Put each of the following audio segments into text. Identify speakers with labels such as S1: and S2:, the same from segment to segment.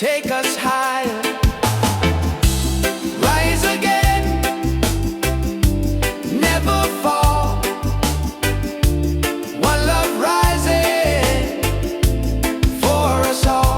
S1: take us higher. Rise again, never fall. One love rising for us all.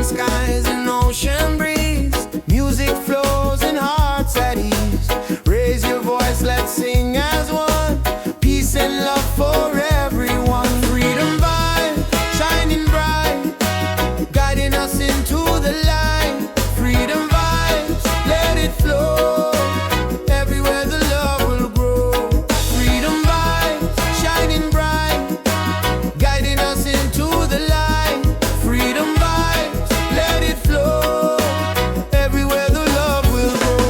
S1: Skies and ocean breeze, music flows and hearts at ease. Raise your voice, let's sing as one. Peace and love for everyone. Freedom vibe, shining bright, guiding us into the light. Freedom vibes, let it flow. Everywhere the love will grow. Freedom vibes, shining bright, guiding us into the light. Freedom vibes, let it flow. Everywhere the love will grow.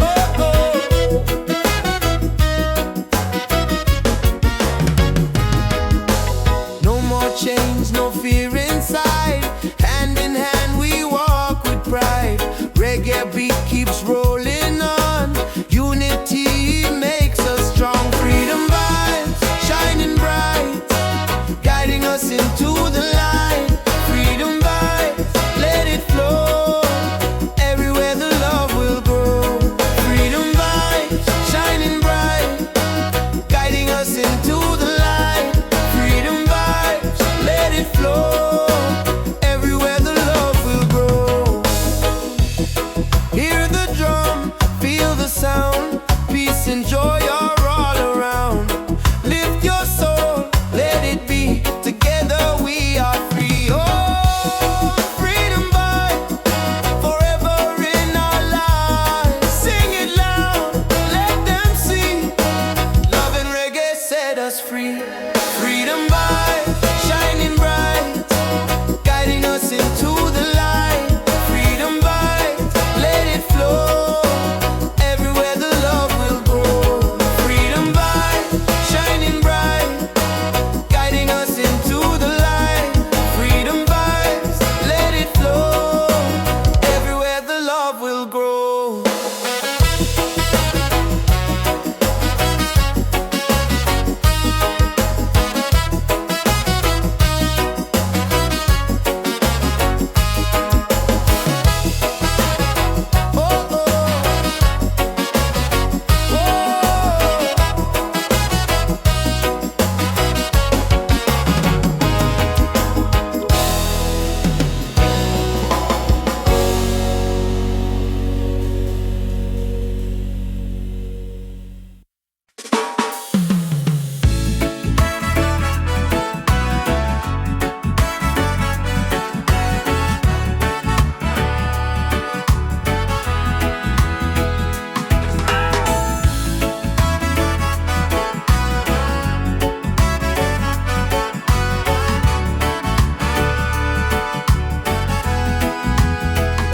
S1: Oh, oh. No more chains, no fear inside. Hand in hand we walk with pride. Reggae beat keeps rolling on. Unity makes us strong. Freedom vibes, shining bright, guiding us into the light. Freedom vibes, let it flow. Everywhere the love will grow. Freedom vibes, shining bright, guiding us into the light. Freedom vibes, let it flow. Everywhere the love will grow. Hear the drum, feel the sound. Peace and joy are all around. Lift your soul, let it be. Together we are free. Oh, freedom vibe, forever in our lives. Sing it loud, let them see. Love and reggae set us free. Freedom vibe, shining bright, guiding us into the light. Freedom vibe, let it flow. Everywhere the love will grow. Freedom vibe, shining bright, guiding us into the light. Freedom vibes, let it flow. Everywhere the love will grow. Oh, oh.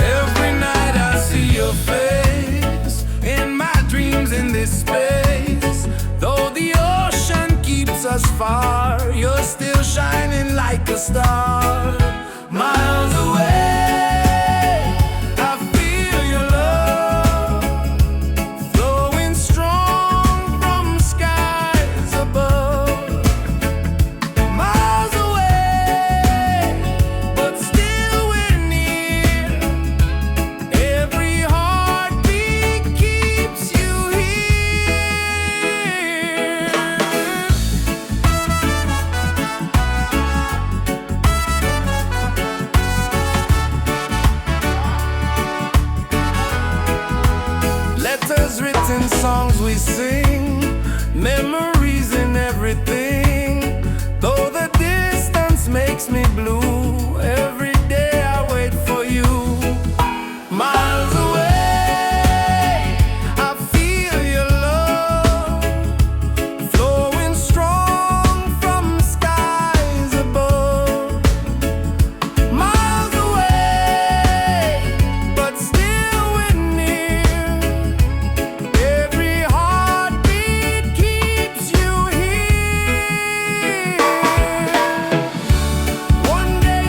S1: Every night I see your face in my dreams in this space. Though the ocean keeps us far, you're still shining like a star. Miles away, I feel your love flowing strong from skies above. Miles away, but still we're near. Every heartbeat keeps you here. sing, memories and everything. Though the distance makes me blue, every day I wait for you. Miles away, I feel your love flowing strong from skies above. Miles away, but still we're near. Every heartbeat keeps you here. One day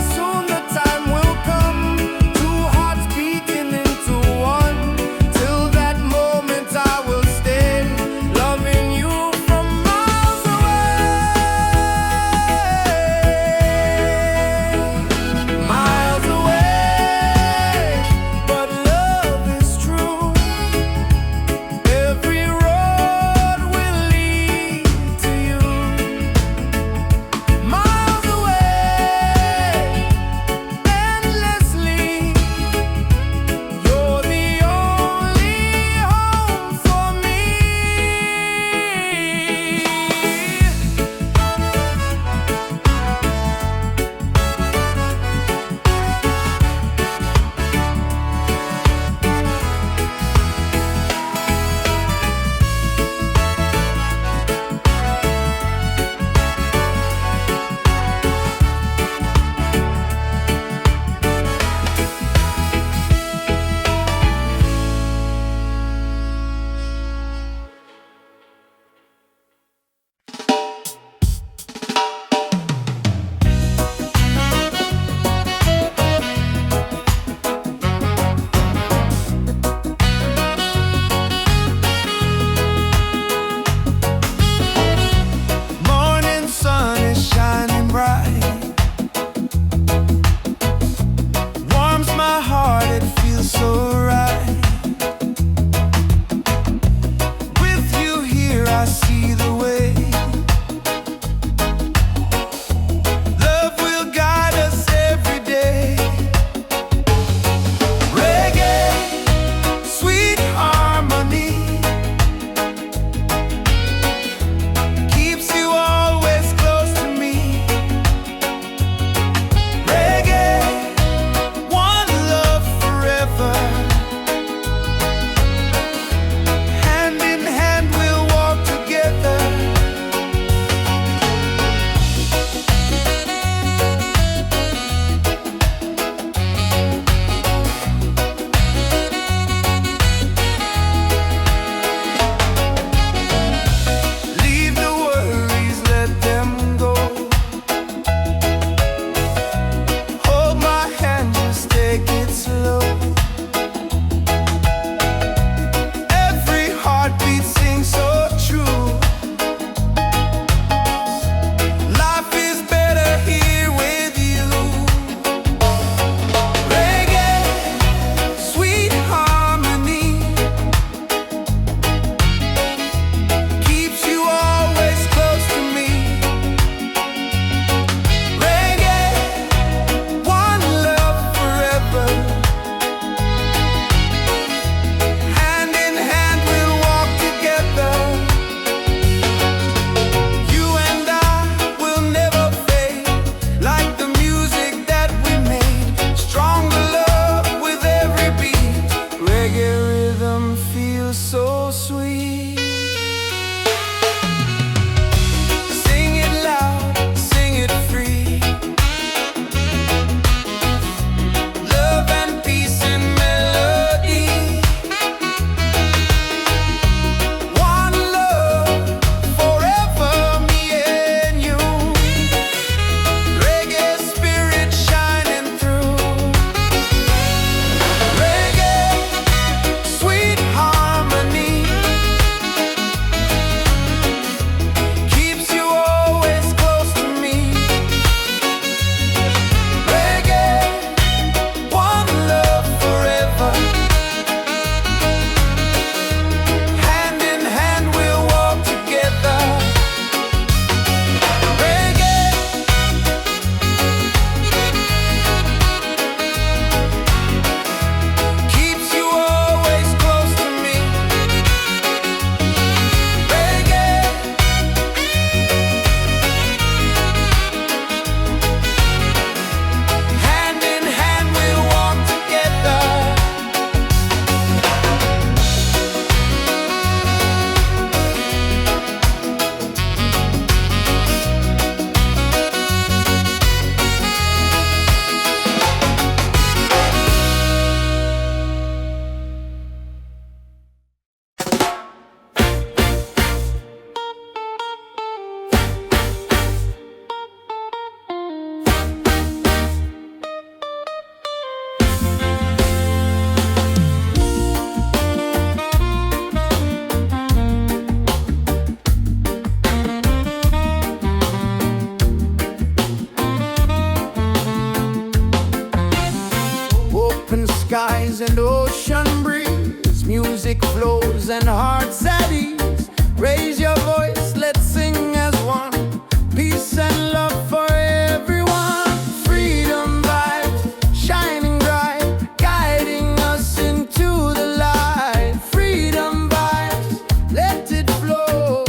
S1: music flows and hearts at ease. Raise your voice, let's sing as one. Peace and love for everyone. Freedom vibes, shining bright, guiding us into the light. Freedom vibes, let it flow.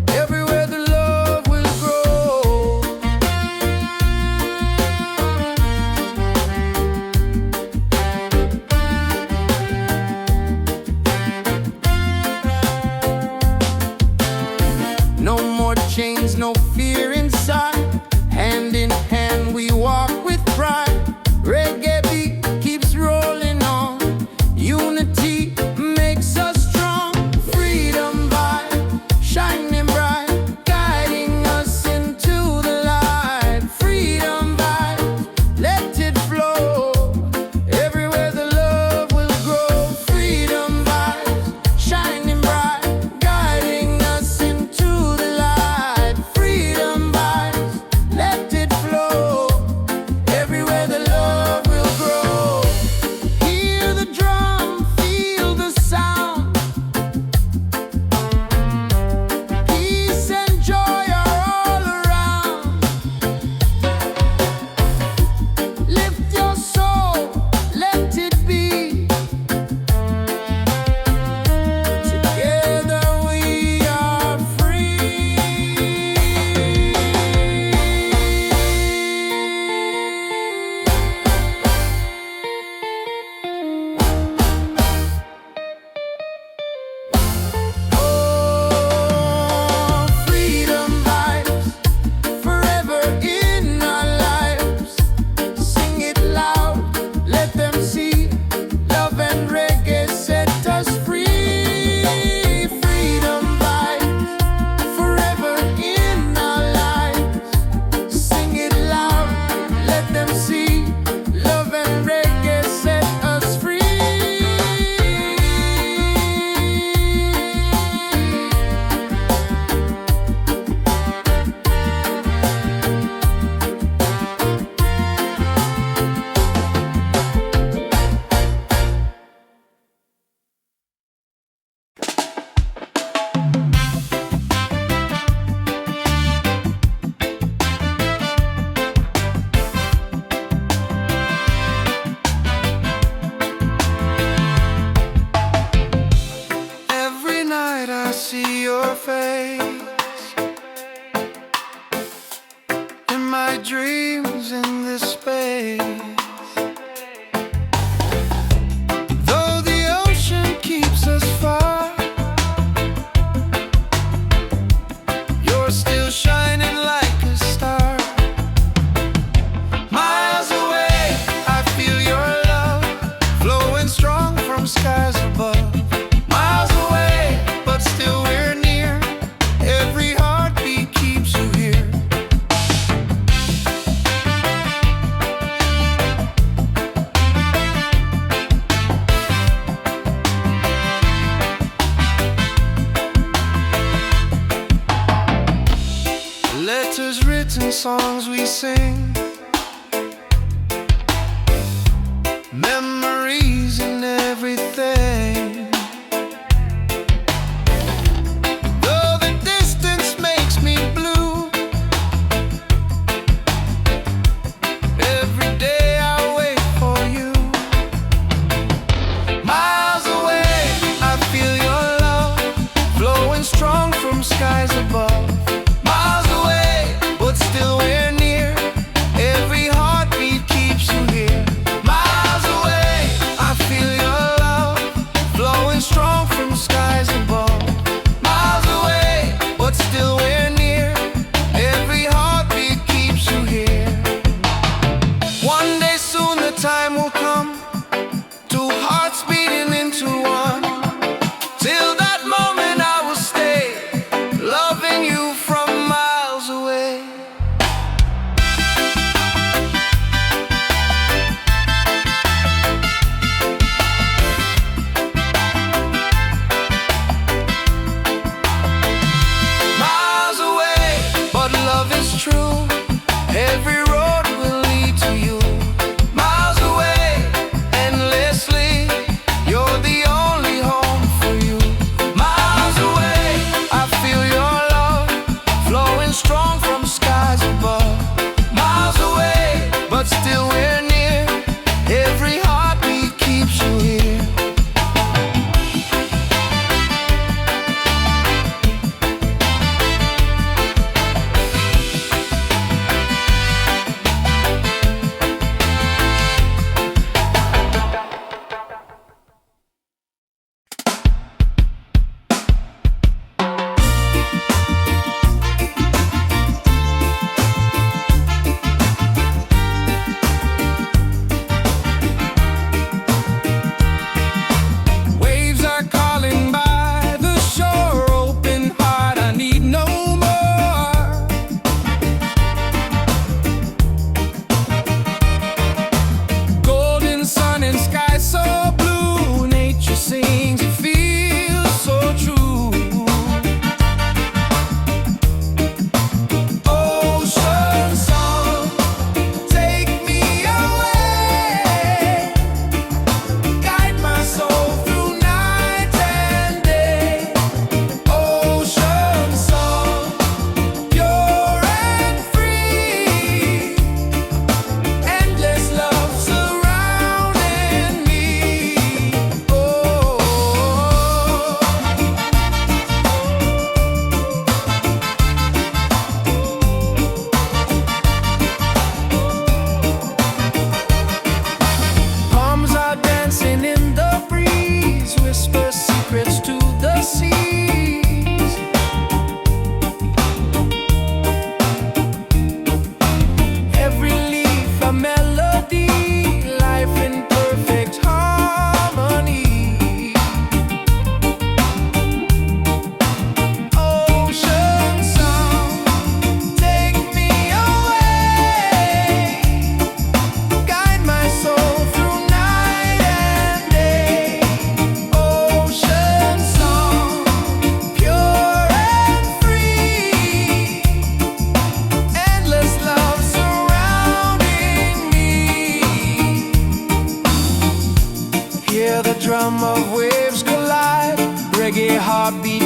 S1: Everywhere the love will grow. No more chains, no fear inside. Hand in hand we walk with pride. Reggae beat keeps rolling on. Unity makes us strong. Freedom vibe, shining bright, guiding us into the light. Freedom vibe, let it flow. Everywhere the love will grow. Freedom vibes, shining bright, guiding us into the light. Freedom vibes, let it flow. Everywhere the love will grow. Hear the drum, feel the sound. Peace and joy are all around. Lift your soul, let it be. Together we are free. Oh, freedom vibes, forever in our lives. Sing it loud, let them see. Love and reggae set us free. Freedom vibes, forever in our lives. Sing it loud, let them see. Love and reggae set us free. Every night I see your face in my dreams in this space. Though the ocean keeps us far, you're still shining like a star. Miles away, I feel your love flowing strong from skies above. Miles away, but still we're near. Every heartbeat keeps you here. Letters written, songs we sing, memories in everything. Though the distance makes me blue, every day I wait for you. Miles away, I feel your love flowing strong from skies above. Miles away, but still we're near.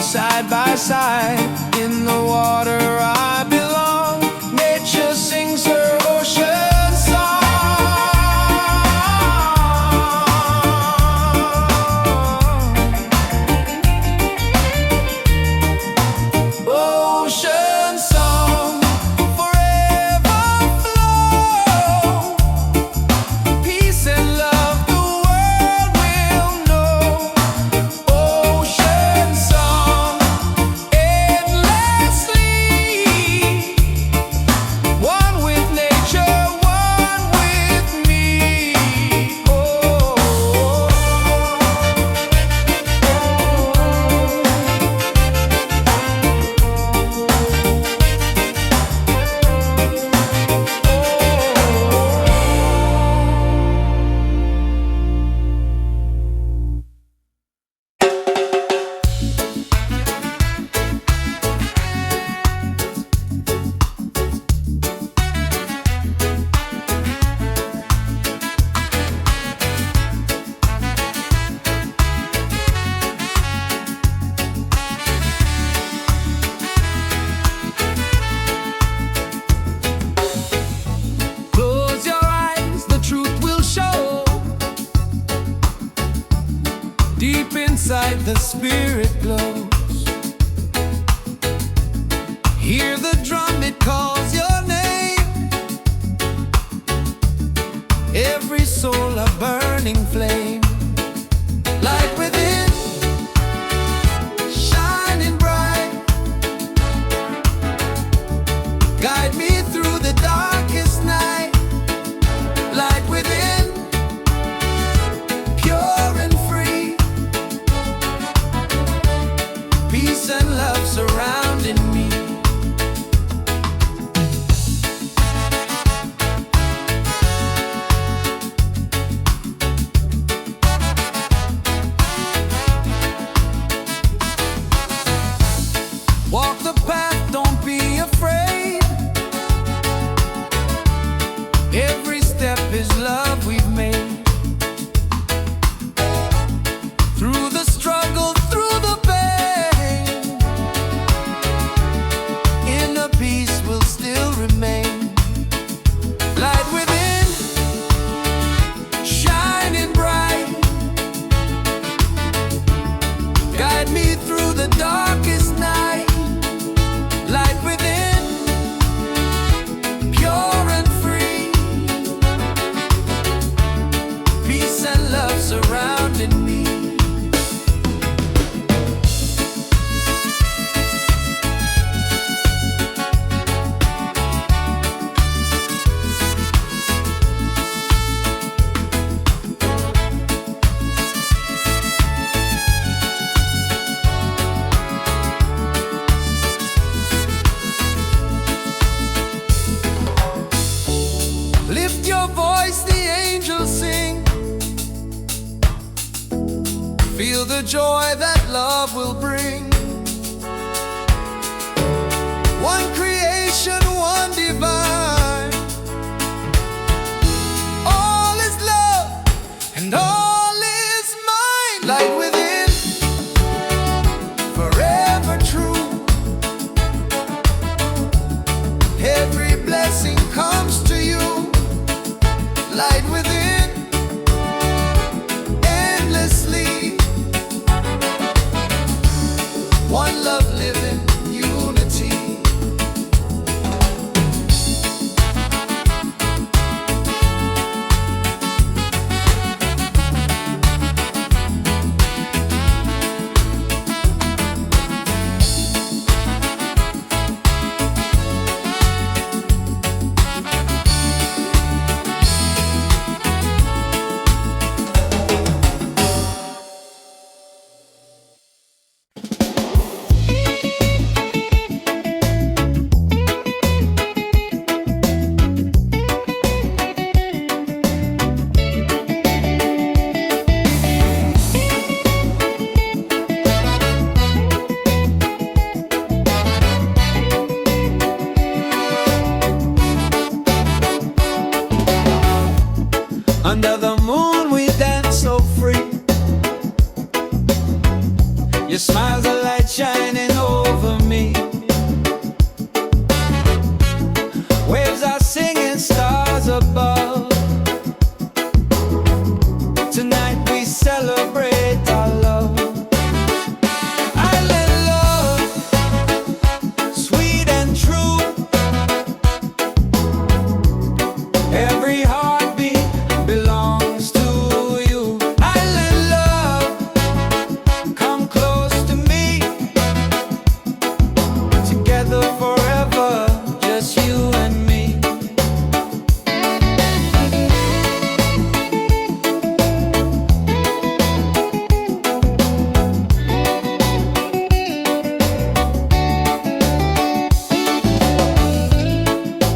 S1: side by side. In the water I belong. Nature sings her ocean song. Ocean song, forever flow. Peace and love the world will know. Ocean song, endlessly. One with nature, one with me. Oh. Close your eyes, the truth will show. Deep inside the spirit glows. Hear the drum, it calls your name. Every soul a burning flame. Light within, shining bright. Guide me through the darkest night. Light within, pure and free. Peace and love surrounding me. Walk the path, don't be afraid. Every step is love we've made. Through the struggle, through the pain, inner peace will still remain. Light within, shining bright. Guide me through the darkest night. Light within, pure and free. Peace and love surrounding me. Lift your voice, the angels sing. Feel the joy that love will bring. One creation, one divine. All is love and all is mine. Light within, forever true. Every blessing comes to you. Light within, endlessly. shining over me. Waves are singing, stars above. Tonight we celebrate our love. Island love, sweet and true. Every heartbeat belongs to you. Island love, come close to me. Together forever, just you and me.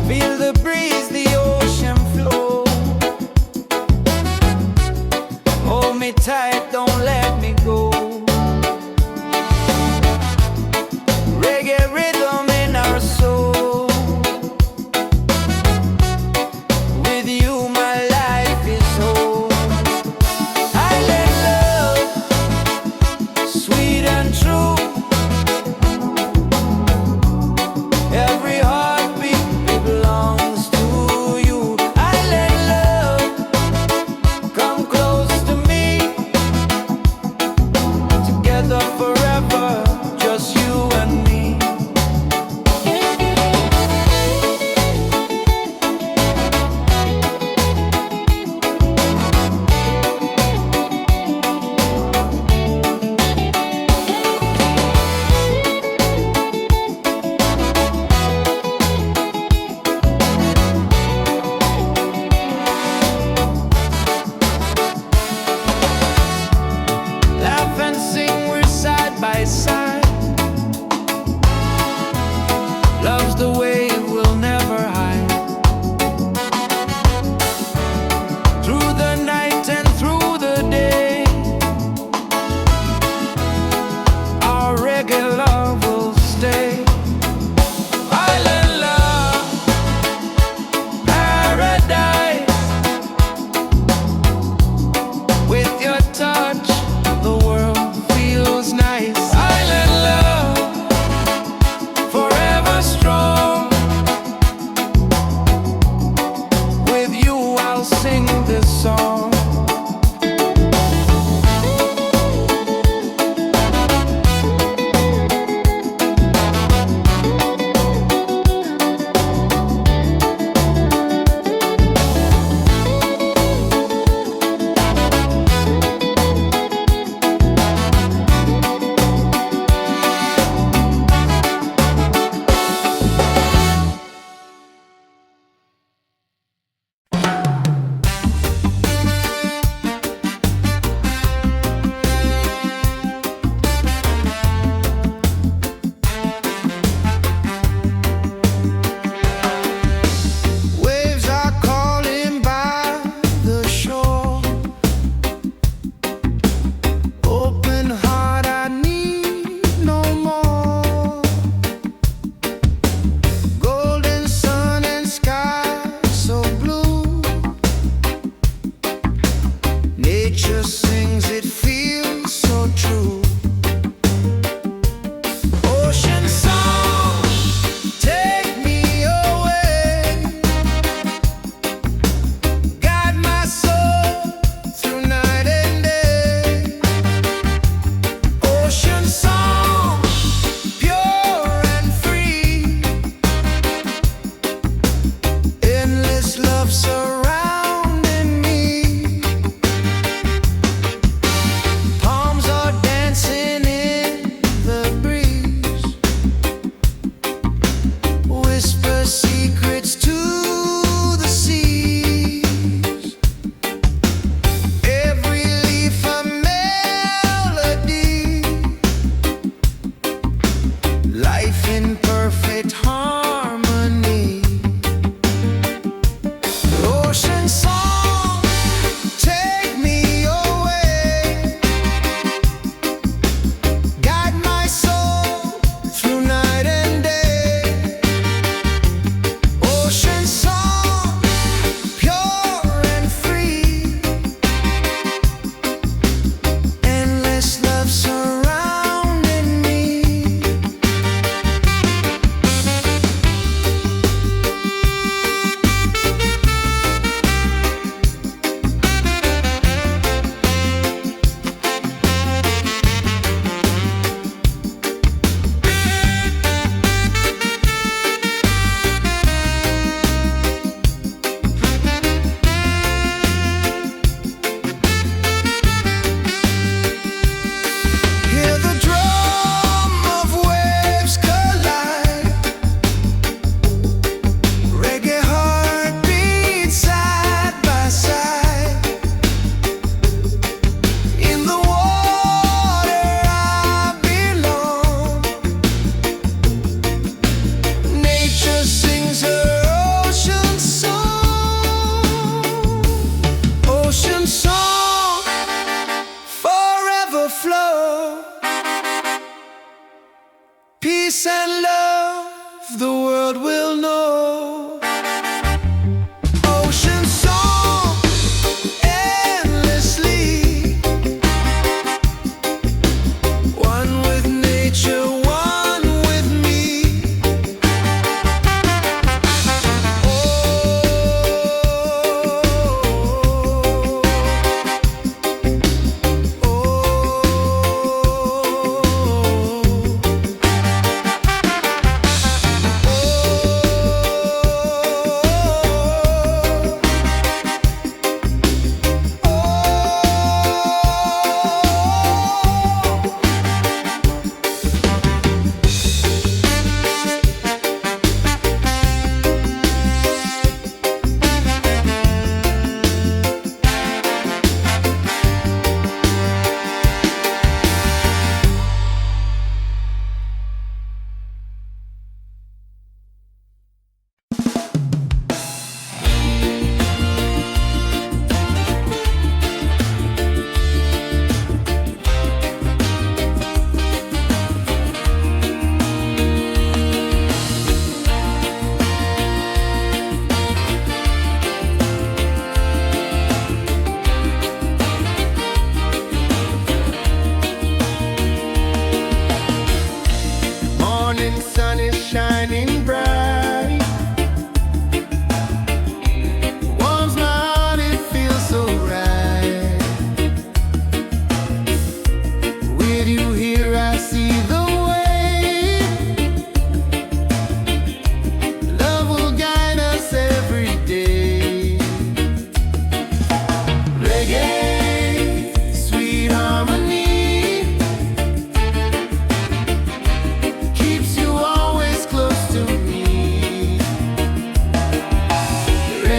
S1: Feel the breeze, the ocean flow. Hold me tight, don't let me go. Reggae rhythm in our soul. With you my life is whole. Island love, sweet and true. Every heartbeat belongs to you. Island love, come close to me. Together forever, just you and me. Laugh and sing, we're side by side. Love's the wave we'll never hide. Through the night and through the day, our reggae love will stay. Island love, paradise. With your touch, the world feels nice. Island love, forever strong. With you I'll sing this song. Waves are calling by the shore. Open heart, I need no more. Golden sun and sky so blue. Nature sings, it feels so true. Ocean song, take me away. Guide my soul through night and day. Ocean song, pure and free. Endless love surrounding me. Palms are dancing in the breeze. Whisper secrets to the seas. Every leaf a melody. Life in perfect harmony.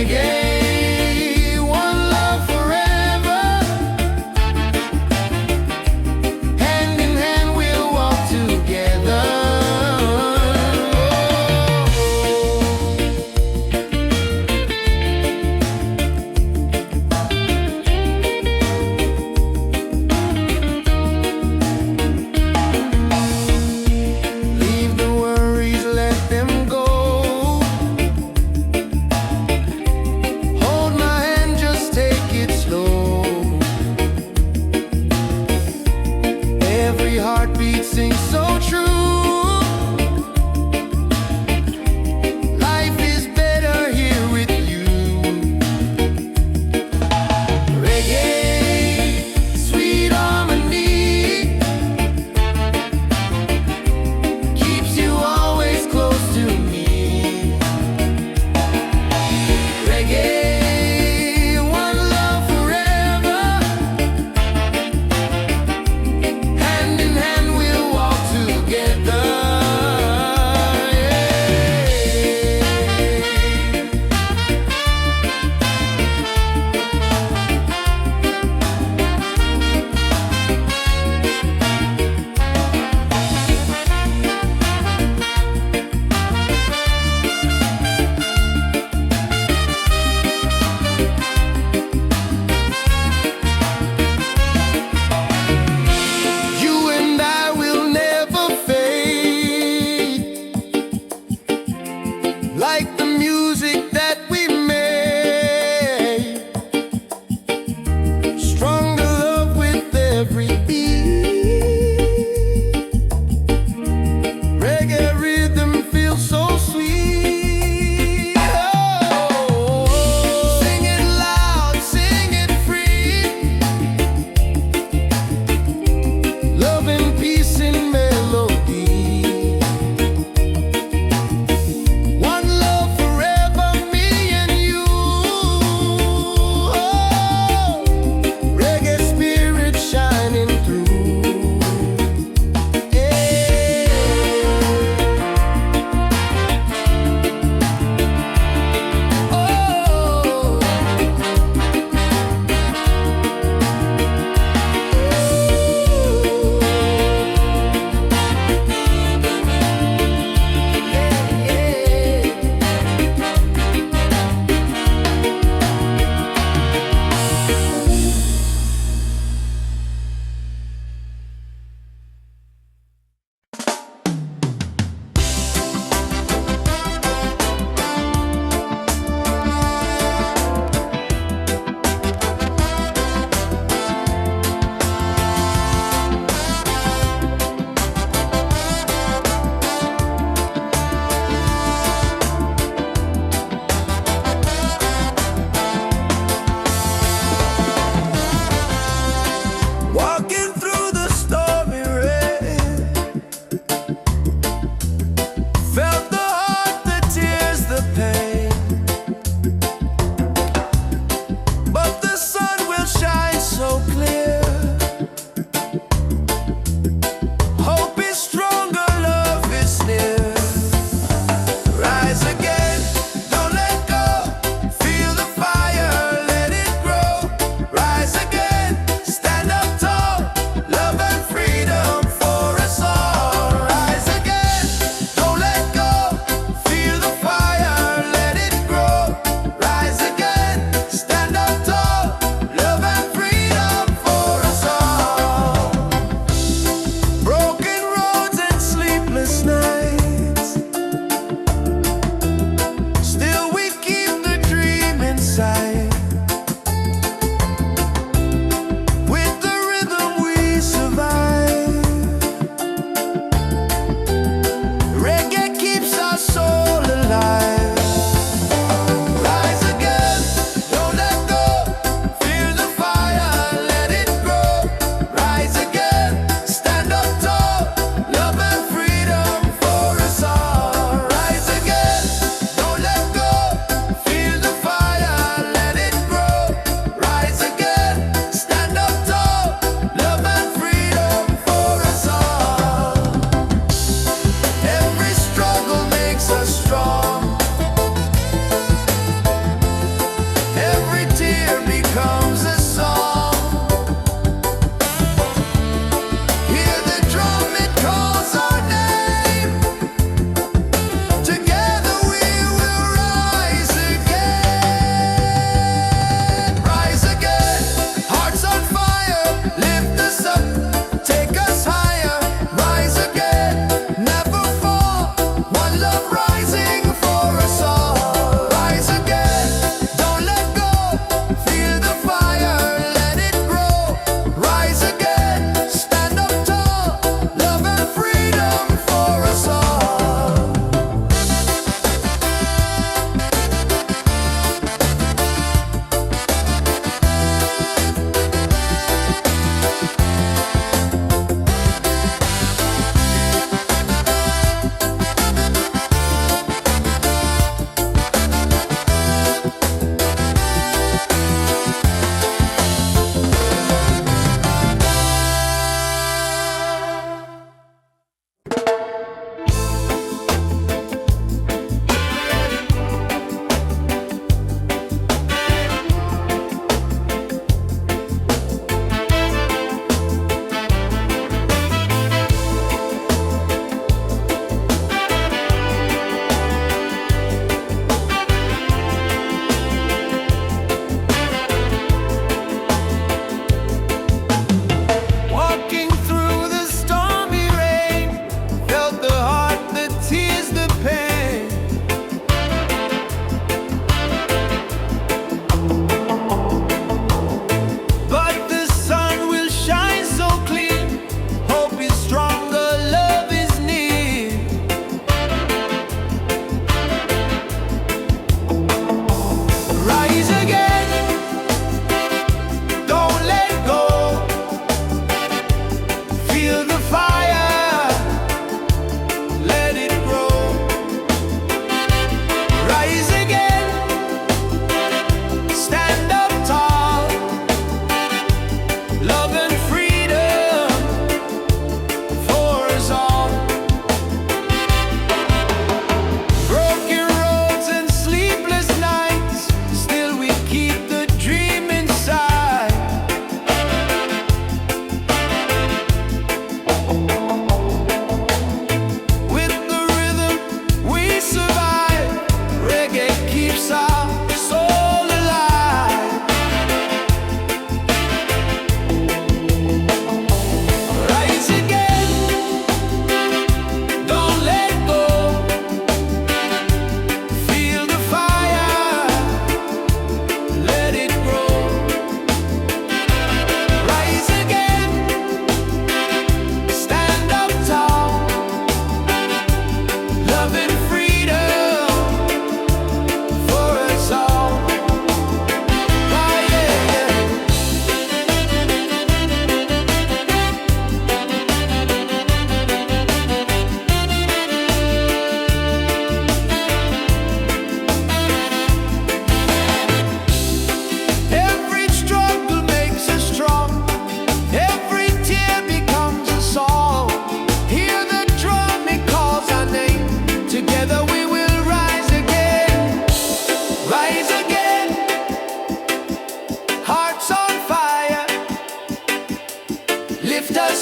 S1: Reggae, one love forever. Hand in hand we'll walk together. Leave the worries, let them go.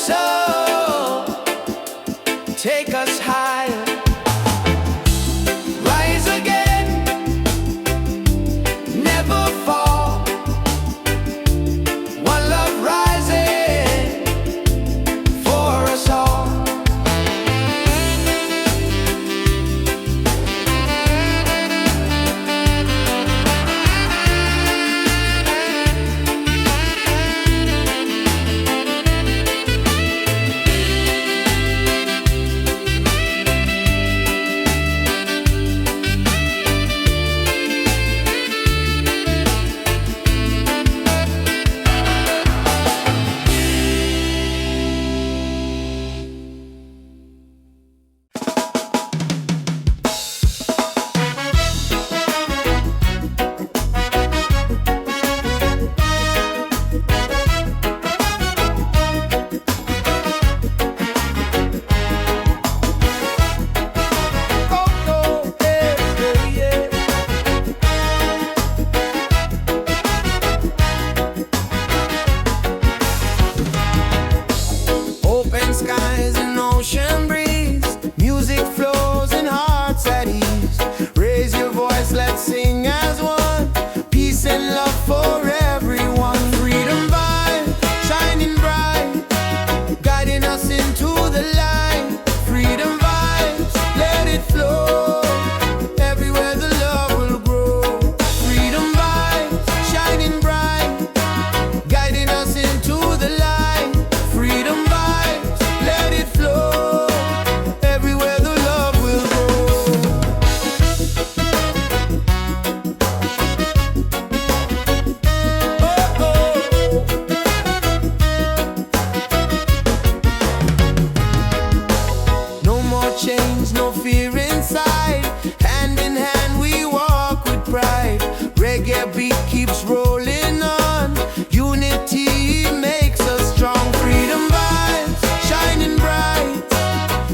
S1: soul, take us higher. Rise again, never fall. One love rising for us all. Open skies and ocean breeze, music flows and hearts at ease. Raise your voice, let's sing as one. Peace and love for everyone. Freedom vibe, shining bright, guiding us into the light. Freedom vibes, let it flow. Everywhere the love will grow. Freedom vibes, shining bright, guiding us into the light. Freedom vibes, let it flow. Everywhere the love will grow. Oh, oh. No more chains, no fear inside. Hand in hand we walk with pride. Reggae beat keeps rolling on. Unity makes us strong. Freedom vibes, shining bright,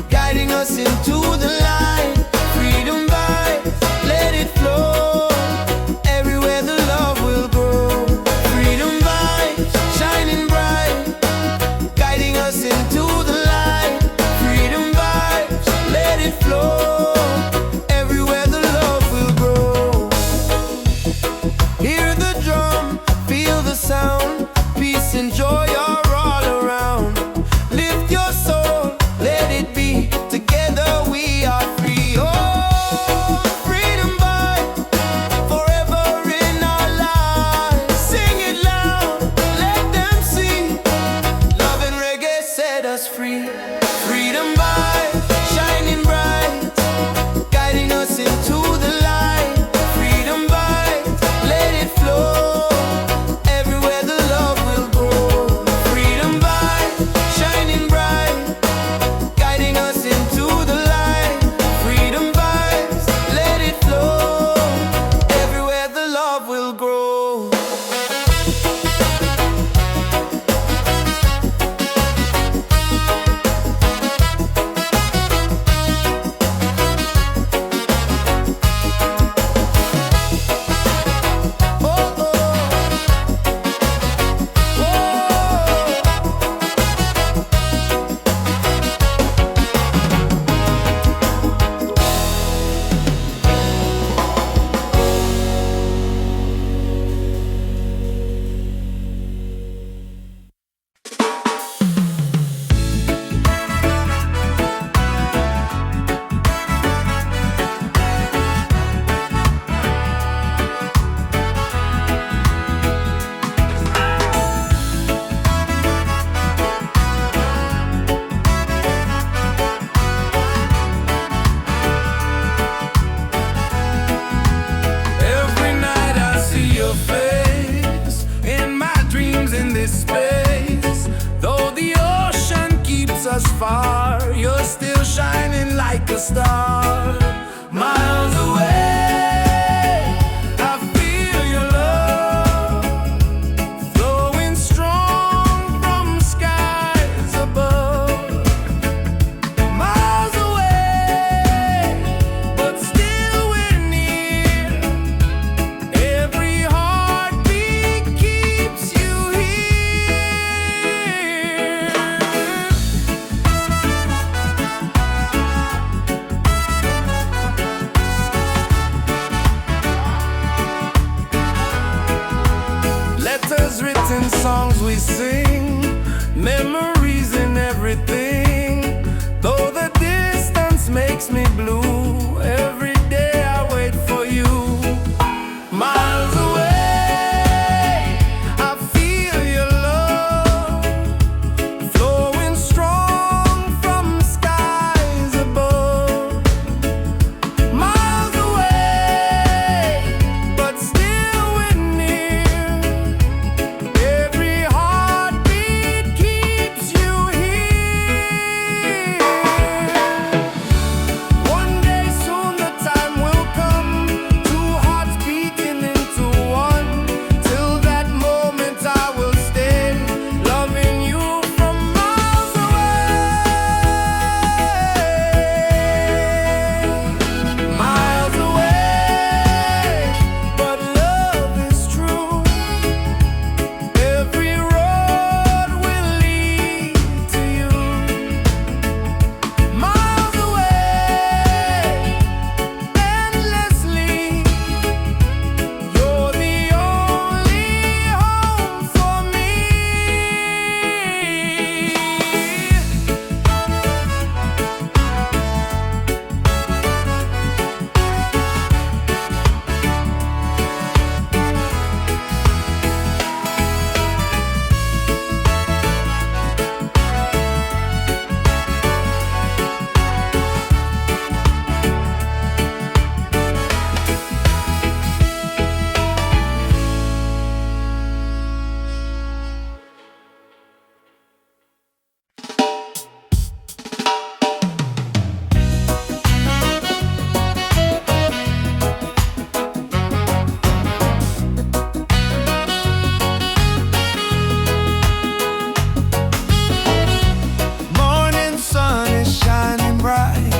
S1: guiding us into the light. Freedom vibes, let it flow. Everywhere the love will grow. Freedom vibes, shining bright, guiding us into the light. Freedom vibes, let it flow. Everywhere the love will grow. Hear the drum, feel the sound. Peace and joy are all around. Lift your soul, let it be. Together we are free. Oh, freedom vibe, forever in our lives. Sing it loud, let them see. Love and reggae set us free. Freedom vibe, shining bright, guiding us into the light. Freedom vibes, let it flow. Everywhere the love will grow. Freedom vibes, shining bright, guiding us into the light. Freedom vibes, let it flow. Everywhere the love will grow. Oh, oh. Every night I see your face in my dreams in this space. Though the ocean keeps us far, you're still shining like a star. Miles away, I feel your love flowing strong from skies above. Miles away, but still we're near. Every heartbeat keeps you here. forgotten songs we sing, memories and everything. Though the distance makes me blue, every day I wait for you. Miles away, I feel your love flowing strong from skies above. Miles away, but still we're near. Every heartbeat keeps you here. One day soon the time will come, two hearts beating into one. Till that moment I will stay, loving you from miles away. Miles away, but love is true. Every road will lead to you. Miles away, endlessly. You're the only home for me. Morning sun is shining bright,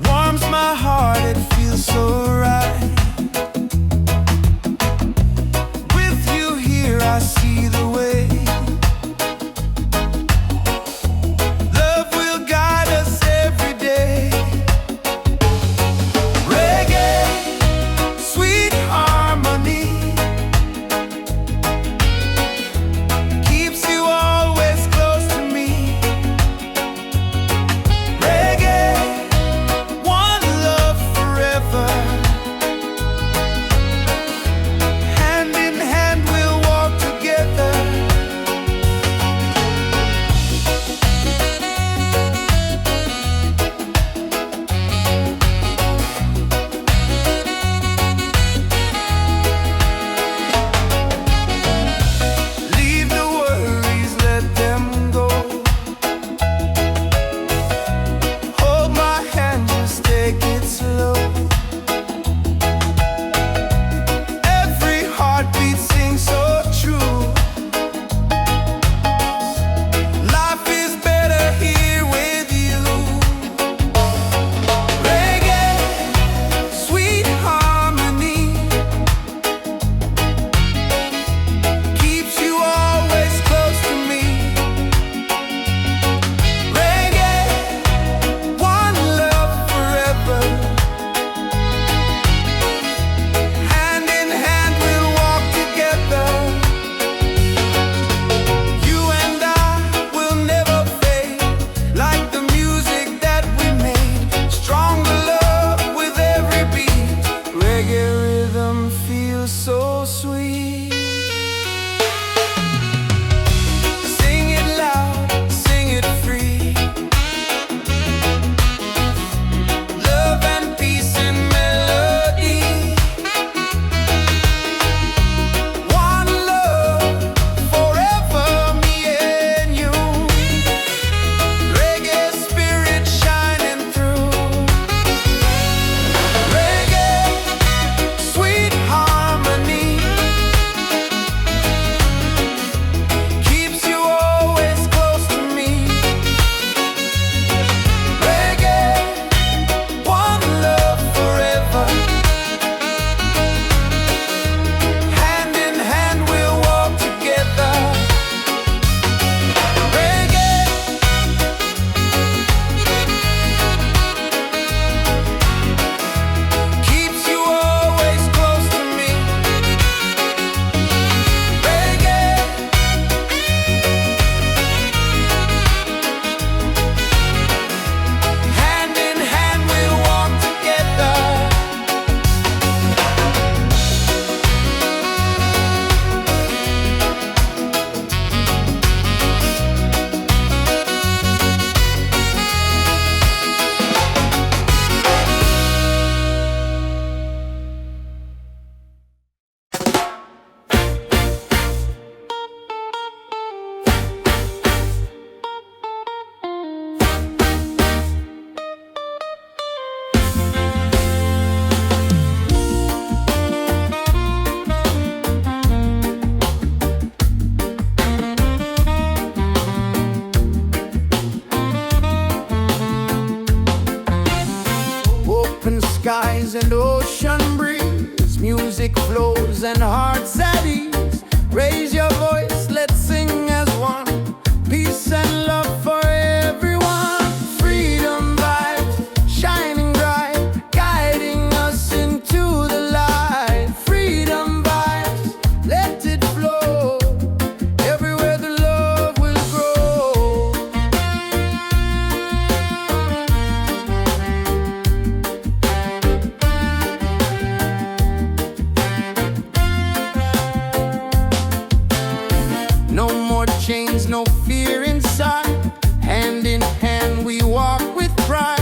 S1: warms my heart, it feels so right. With you here I see the way. Love will guide us every day. Reggae, sweet harmony, keeps you always close to me. Reggae, one love forever. Hand in hand we'll walk together. Leave the worries, let them go. Hold my hand, just take it slow. Every heartbeat sings so true. Life is better here with you. Reggae, sweet harmony, keeps you always close to me. Reggae, one love forever. Hand in hand we'll walk together. You and I will never fade, like the music that we made. Stronger love with every beat. Reggae rhythm feels so sweet. Sing it loud, sing it free. Love and peace and melody. One love forever, me and you. Reggae spirit shining through. Reggae, sweet harmony, Music flows and hearts at ease. Raise your voice, let's sing as one. Peace and love for everyone. Freedom vibes, shining bright, guiding us into the light. Freedom vibes, let it flow. Everywhere the love will grow. No more chains, no fear inside. Hand in hand we walk with pride.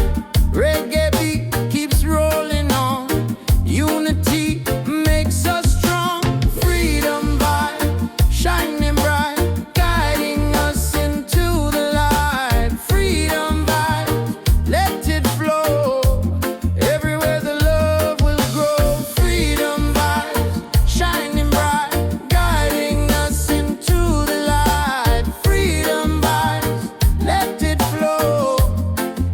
S1: Reggae beat keeps rolling on. Unity makes us strong. Freedom vibe, shining bright, guiding us into the light. Freedom vibe, let it flow. Everywhere the love will grow. Freedom vibes, shining bright, guiding us into the light. Freedom vibes, let it flow.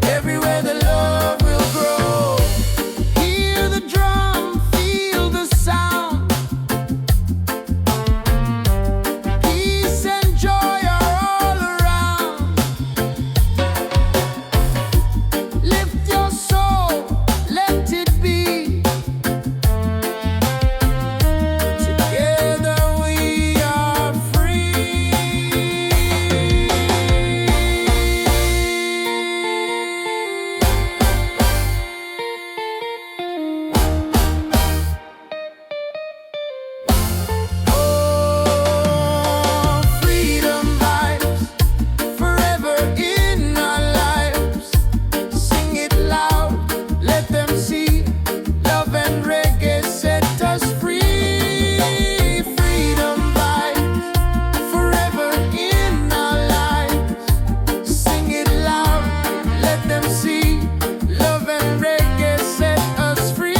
S1: Everywhere the love will grow. Hear the drum, feel the sound. Peace and joy are all around. Lift your soul, let it be. Together we are free. Oh, freedom vibes, forever in our lives. Sing it loud, let them see. Love and reggae set us free. Freedom vibes, forever in our lives. Sing it loud, let them see. Love and reggae set us free.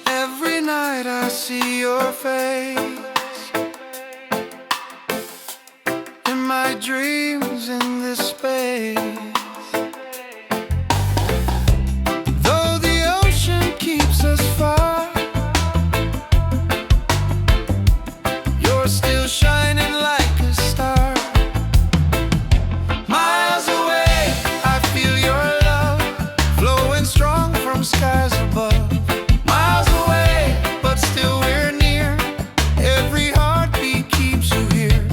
S1: Every night I see your face in my dreams in this space. Though the ocean keeps us far, you're still shining like a star. Miles away, I feel your love flowing strong from skies above. Miles away, but still we're near. Every heartbeat keeps you here.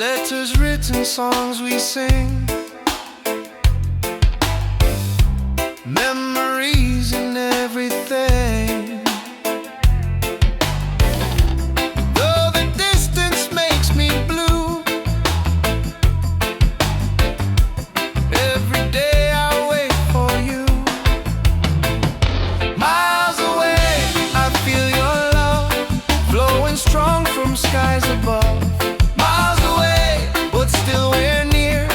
S1: Letters written, songs we sing, memories and everything. Though the distance makes me blue, every day I wait for you. Miles away, I feel your love flowing strong from skies above. Miles away, but still we're near.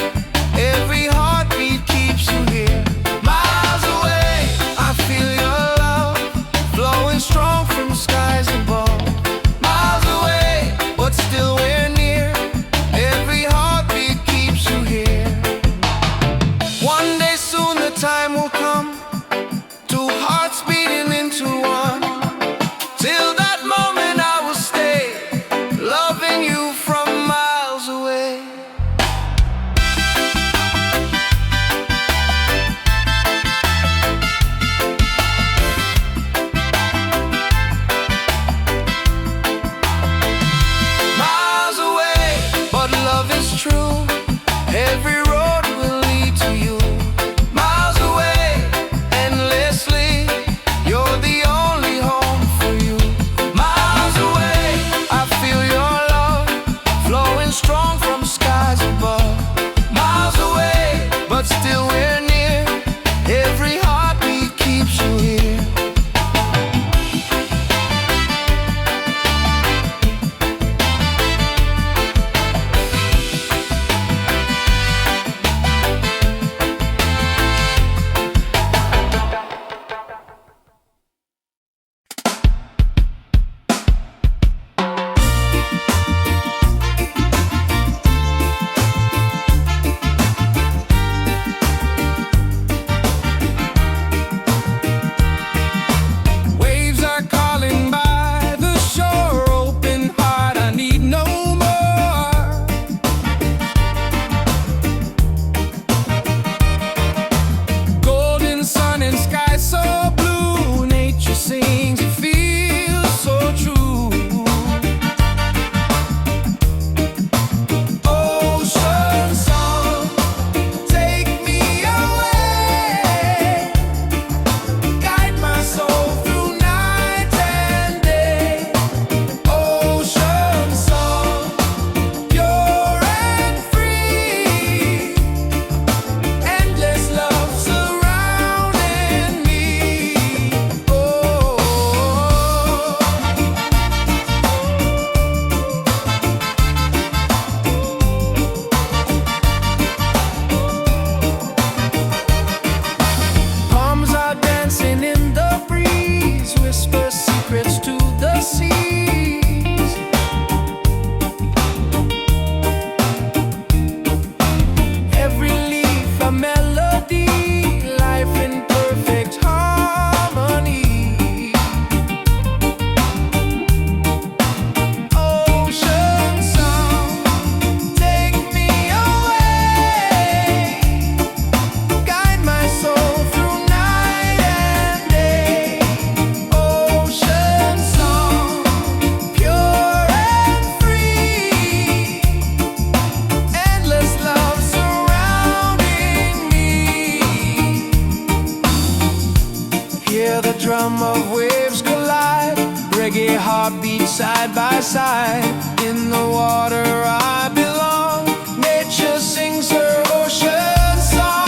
S1: reggae heartbeat side by side. In the water I belong. Nature sings her ocean song.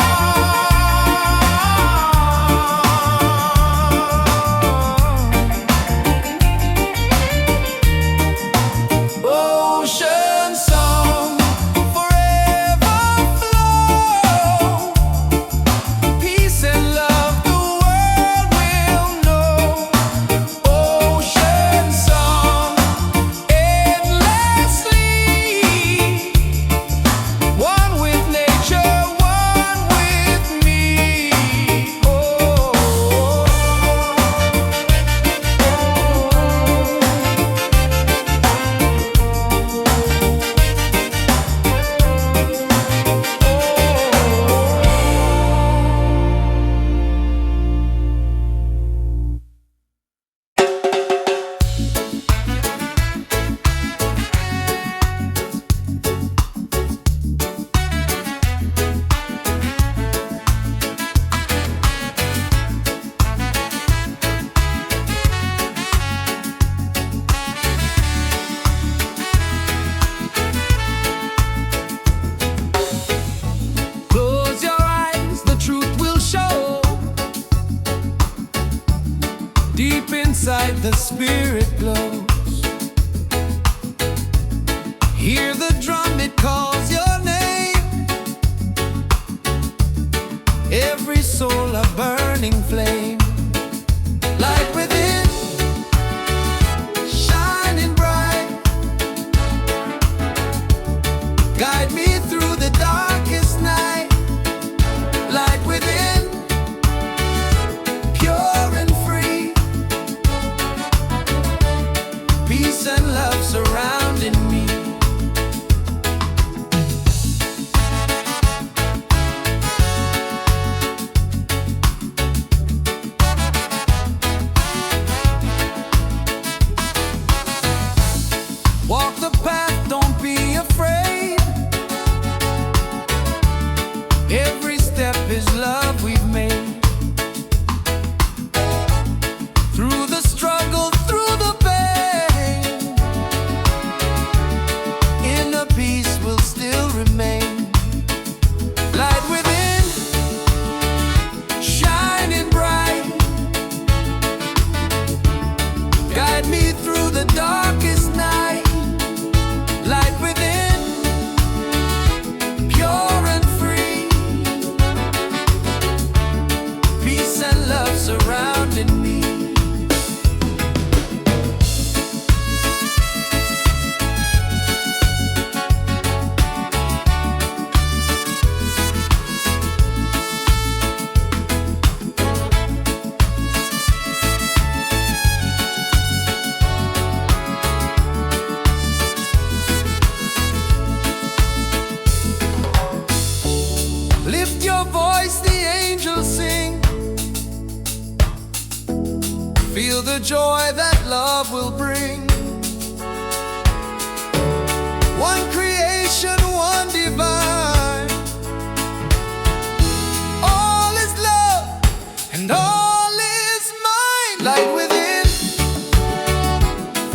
S1: Ocean song, forever flow. Peace and love the world will know. Ocean song, endlessly. One with nature, one with me. Oh. Close your eyes, the truth will show. Deep inside the spirit glows. Hear the drum, it calls your name. Every soul a burning flame. Light within, shining bright. Guide me through the darkest night. Light within, pure and free. Peace and love surrounding me. Walk the path, don't be afraid. Every step is love we've made. Through the struggle, through the pain, inner peace will still remain. Light within, shining bright. Guide me through the darkest night. Light within, pure and free. Peace and love surrounding me. Lift your voice, the angels sing. Feel the joy that love will bring. One creation, one divine. All is love and all is mine. Light within,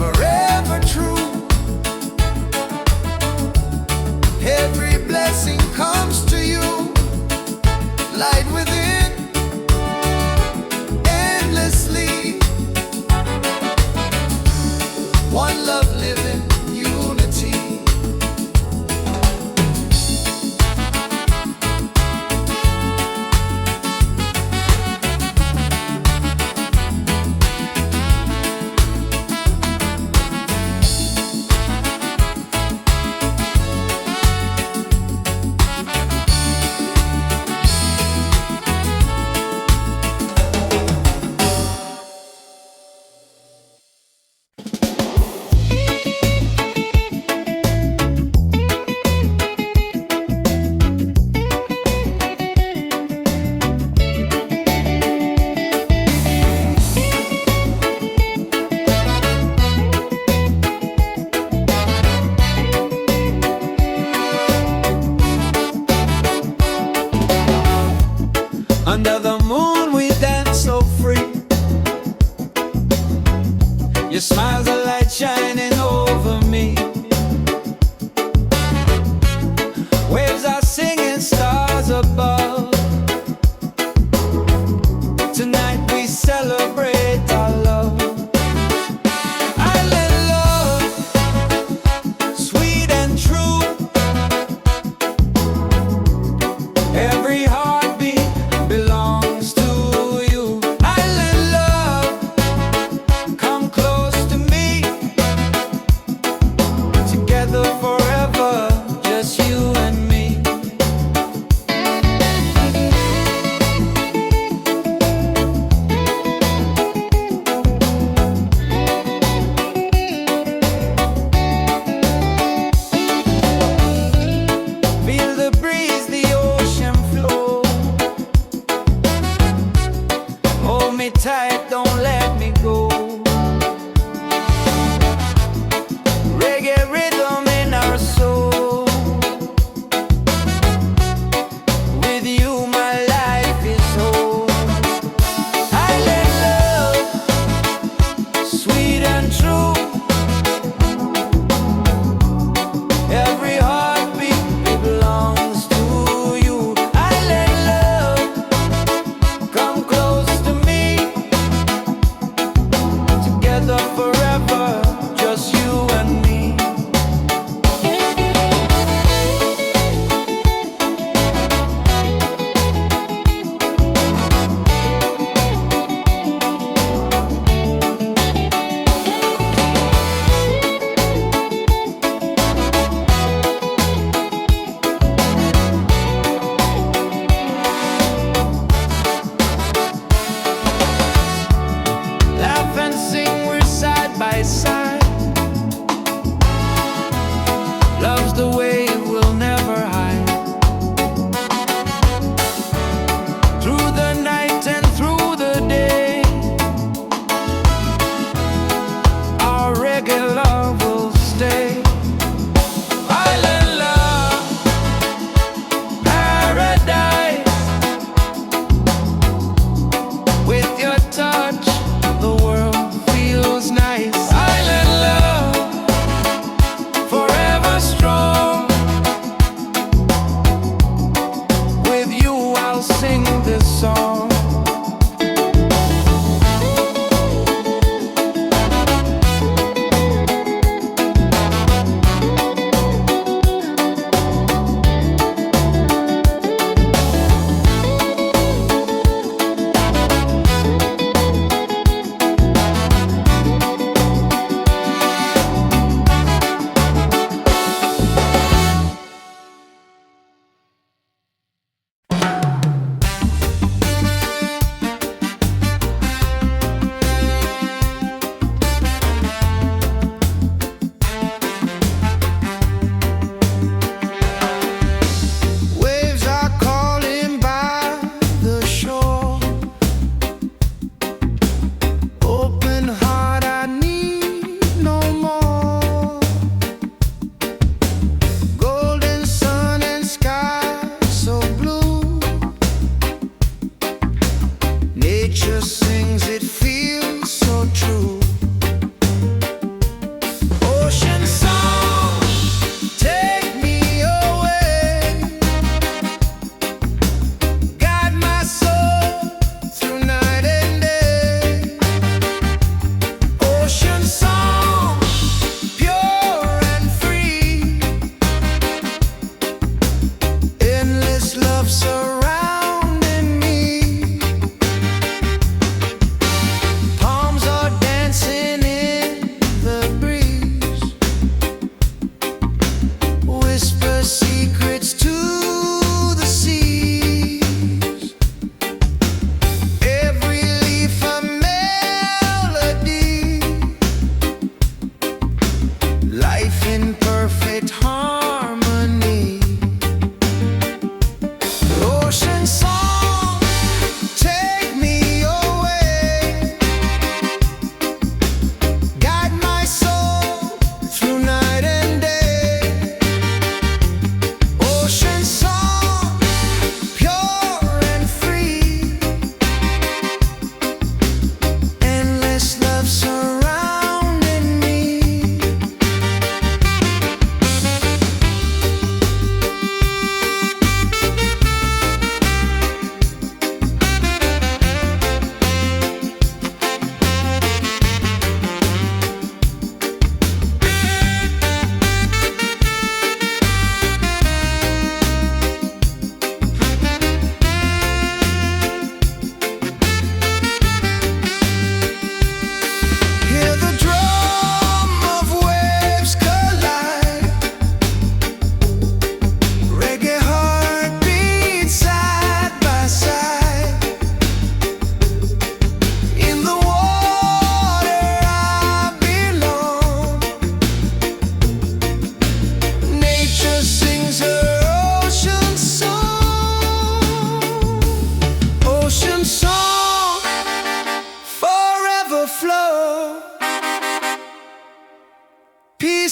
S1: forever true. Every blessing comes to you. Light within, endlessly. One love living, unity.
S2: Your smile's a light shining over me. Waves are singing, stars above. Tonight we celebrate our love. Island love, sweet and true. Every heartbeat belongs to you. Island love, come close to me.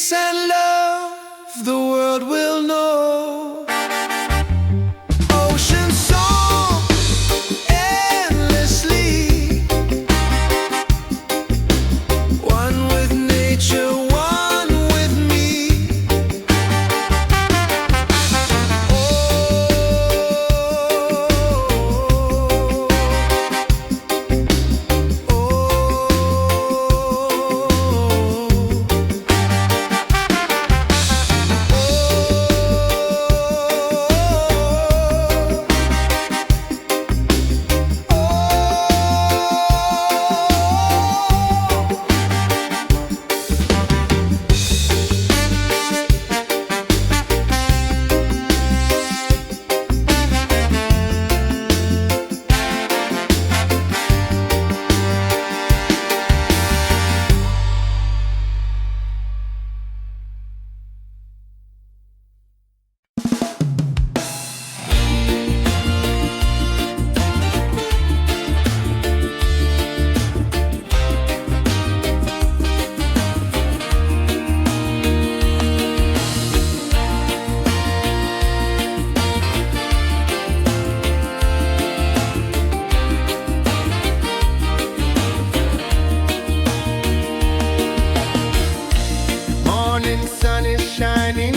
S1: peace and love the world will know. Ocean song endlessly, one with nature, one with me. Morning sun is shining